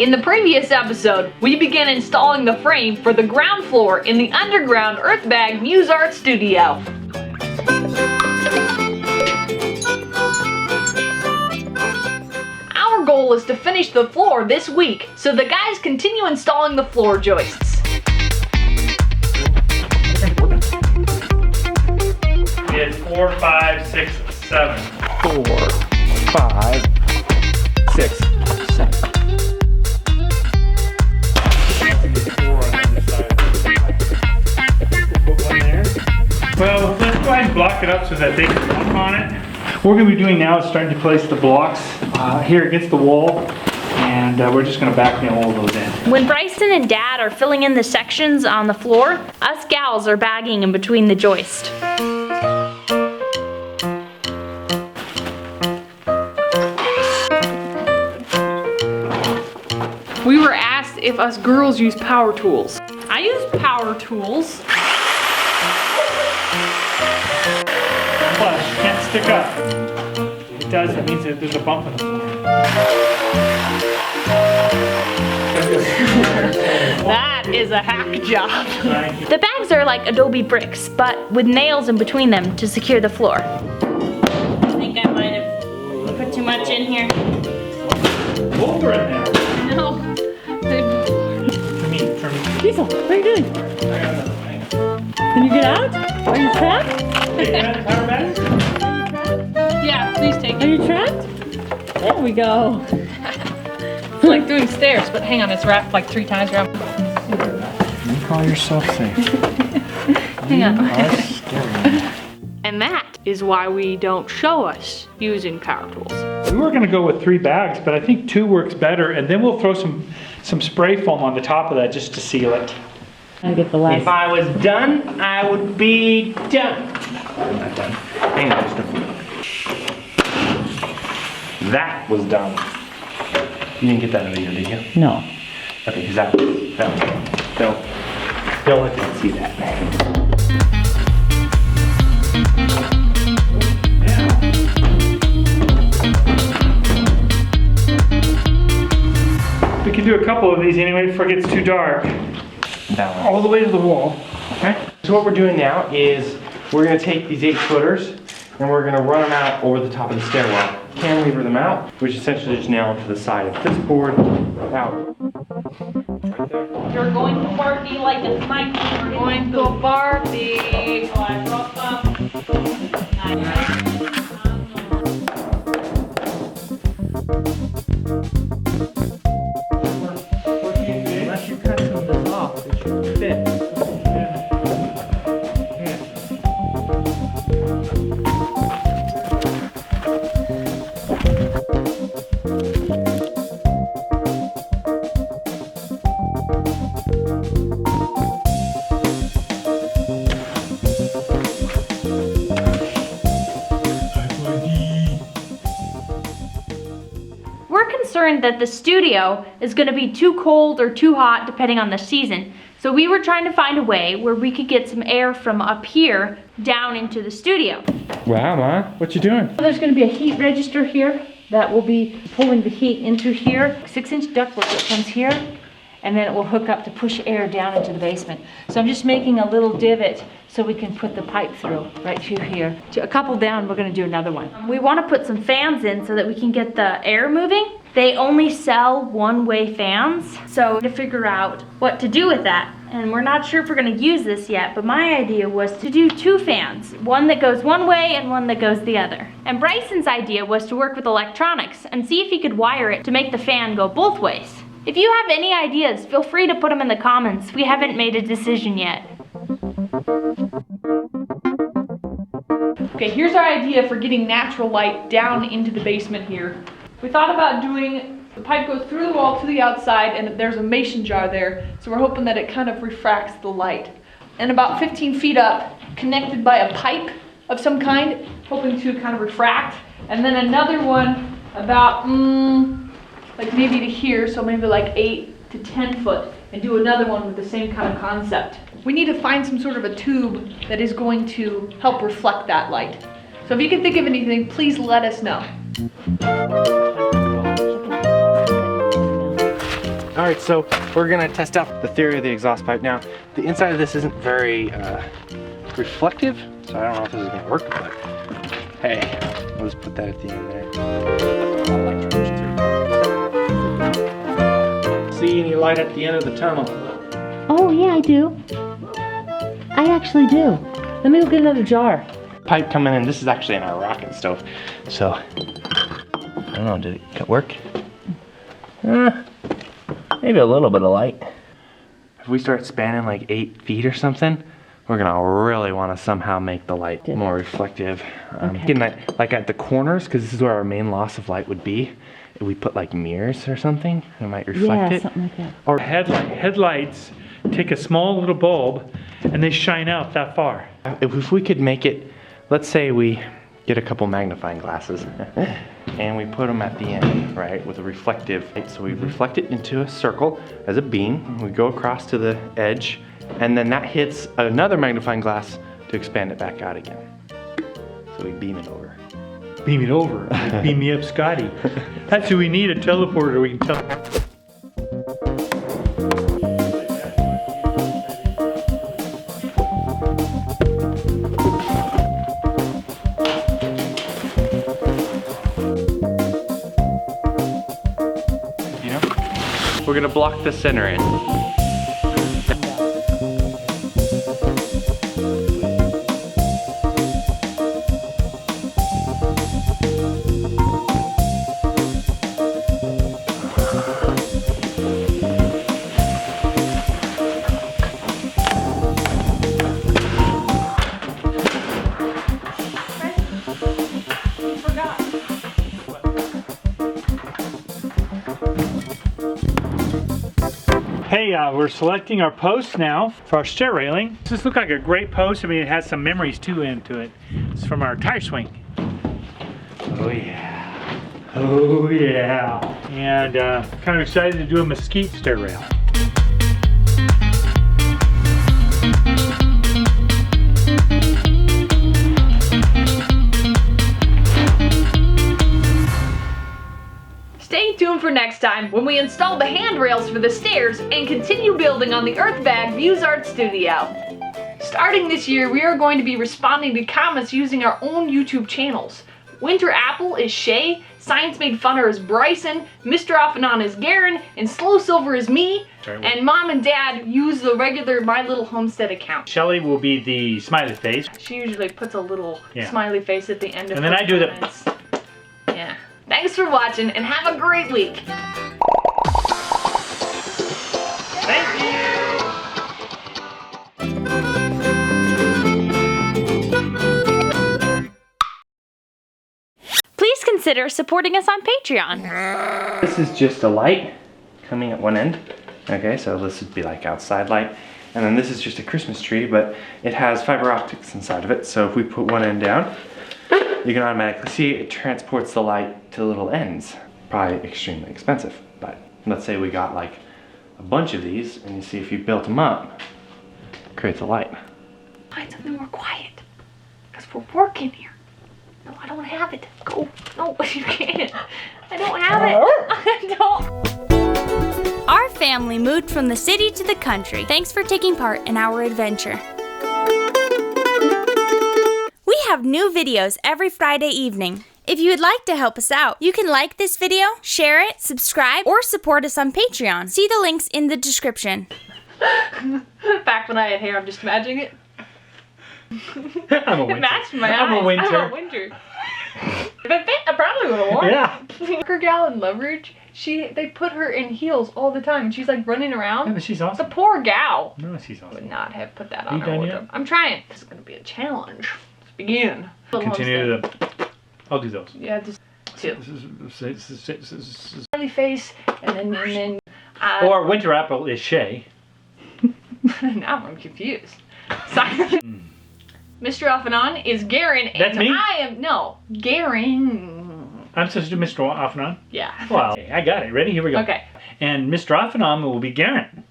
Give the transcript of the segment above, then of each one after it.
In the previous episode, we began installing the frame for the ground floor in the underground Earthbag Muse Art Studio. Our goal is to finish the floor this week, so the guys continue installing the floor joists. We had 4, 5, 6, 7. 4, 5, 6, 7. Well, let's go ahead and block it up so that they can walk on it. What we're going to be doing now is starting to place the blocks here against the wall, and we're just going to back nail all those in. When Bryson and Dad are filling in the sections on the floor, us gals are bagging in between the joist. We were asked if us girls use power tools. I use power tools. Flush, can't stick up. If it does, it means that there's a bump in the floor. That is a hack job. The bags are like adobe bricks, but with nails in between them to secure the floor. I think I might have put too much in here. Over in there. No. For me. Diesel, what are you doing? Can you get out? Are you trapped? Power back? Yeah, please take it. Are you trapped? There we go. It's like doing stairs, but hang on, it's wrapped like 3 times around. You call yourself safe. Hang on. Scary. And that is why we don't show us using power tools. We were going to go with 3 bags, but I think 2 works better, and then we'll throw some spray foam on the top of that just to seal it. I get the last. If I was done, I would be done. I'm not done. Hang on just a minute. That was done. You didn't get that over here, did you? No. Okay, because that was. Don't let them see that. We can do a couple of these anyway before it gets too dark. That one. All the way to the wall. Okay. So what we're doing now is we're going to take these 8-footers and we're going to run them out over the top of the stairwell. Cantilever them out, which essentially just nail them to the side of this board out. You're going to party like a sniper. We're going to party. Unless you cut some of this off, it should fit. We're concerned that the studio is going to be too cold or too hot depending on the season. So we were trying to find a way where we could get some air from up here down into the studio. Wow, Ma, what you doing? There's going to be a heat register here that will be pulling the heat into here. 6-inch ductwork that comes here, and then it will hook up to push air down into the basement. So I'm just making a little divot so we can put the pipe through right through here. A couple down, we're going to do another one. We want to put some fans in so that we can get the air moving. They only sell one-way fans, so to figure out what to do with that. And we're not sure if we're going to use this yet, but my idea was to do 2 fans, one that goes one way and one that goes the other. And Bryson's idea was to work with electronics and see if he could wire it to make the fan go both ways. If you have any ideas, feel free to put them in the comments. We haven't made a decision yet. Okay, here's our idea for getting natural light down into the basement here. We thought about doing, the pipe goes through the wall to the outside and there's a mason jar there, so we're hoping that it kind of refracts the light. And about 15 feet up, connected by a pipe of some kind, hoping to kind of refract. And then another one about, like maybe to here, so maybe like 8 to 10 foot, and do another one with the same kind of concept. We need to find some sort of a tube that is going to help reflect that light. So if you can think of anything, please let us know. All right, so we're gonna test out the theory of the exhaust pipe. Now, the inside of this isn't very reflective, so I don't know if this is gonna work, but hey, we'll just put that at the end there. See any light at the end of the tunnel? Oh yeah, I do. I actually do. Let me go get another jar. Pipe coming in. This is actually in our rocket stove, so I don't know. Did it work? Maybe a little bit of light. If we start spanning like 8 feet or something, we're gonna really want to somehow make the light more reflective. Getting that, like at the corners, because this is where our main loss of light would be. If we put like mirrors or something, it might reflect it. Something like that. Or headlights take a small little bulb and they shine out that far. If we could make it, let's say we get a couple magnifying glasses and we put them at the end, right, with a reflective light. So we reflect it into a circle as a beam. We go across to the edge, and then that hits another magnifying glass to expand it back out again. So we beam it over. Beam it over. Like, beam me up, Scotty. That's who we need, a teleporter. We can tell. We're gonna block the center in. Hey, we're selecting our post now for our stair railing. Does this look like a great post? I mean, it has some memories too into it. It's from our tire swing. Oh yeah. Oh yeah. And kind of excited to do a mesquite stair rail. Stay tuned for next time when we install the handrails for the stairs and continue building on the Earthbag Views Art Studio. Starting this year, we are going to be responding to comments using our own YouTube channels. Winter Apple is Shay, Science Made Funner is Bryson, Mr. Off and On is Garen, and Slow Silver is me, and Mom and Dad use the regular MyLittleHomestead account. Shelly will be the smiley face. She usually puts a little smiley face at the end of and then I do comments. Yeah. Thanks for watching and have a great week. Thank you. Please consider supporting us on Patreon. This is just a light coming at one end. Okay, so this would be like outside light. And then this is just a Christmas tree, but it has fiber optics inside of it. So if we put one end down, you can automatically see it transports the light to the little ends. Probably extremely expensive, but let's say we got like a bunch of these, and you see if you built them up, it creates a light. Find something more quiet, because we're working here. No, I don't have it. Go. No, you can't. I don't have it. I don't. Our family moved from the city to the country. Thanks for taking part in our adventure. We have new videos every Friday evening. If you would like to help us out, you can like this video, share it, subscribe, or support us on Patreon. See the links in the description. Back when I had hair, I'm just imagining it. I'm a winter. It matched my I'm eyes. a winter. I'm a winter. If it fit, I probably would have worn it. Yeah. Her gal in Leverage, they put her in heels all the time, and she's like running around. Yeah, but she's awesome. The poor gal. No, she's awesome. Would not have put that Are you on her done wardrobe. yet? I'm trying. This is gonna be a challenge. Let's begin. Continue the. I'll do those. Yeah, just two. Or Smiley face, and then. winter apple is Shay. Now I'm confused. Mr. Off and On is Garen. That's and me? I am Garen. I'm supposed to do Mr. Off and On? Yeah. Well, I got it. Ready? Here we go. Okay. And Mr. Off and On will be Garen.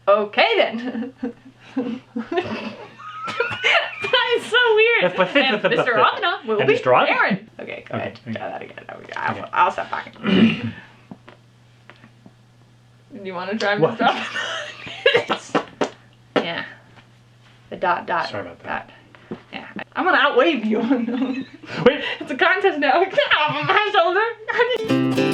Okay then. That is so weird. And Mr. Off and On will And be Mr. Off? Garen. Okay, go ahead. Okay. Try that again. There we go. I'll stop talking. Do you want to drive What? this up? Yeah. The dot. Sorry about that. Dot. Yeah. I'm gonna outwave you. Wait. It's a contest now. Get off of my shoulder.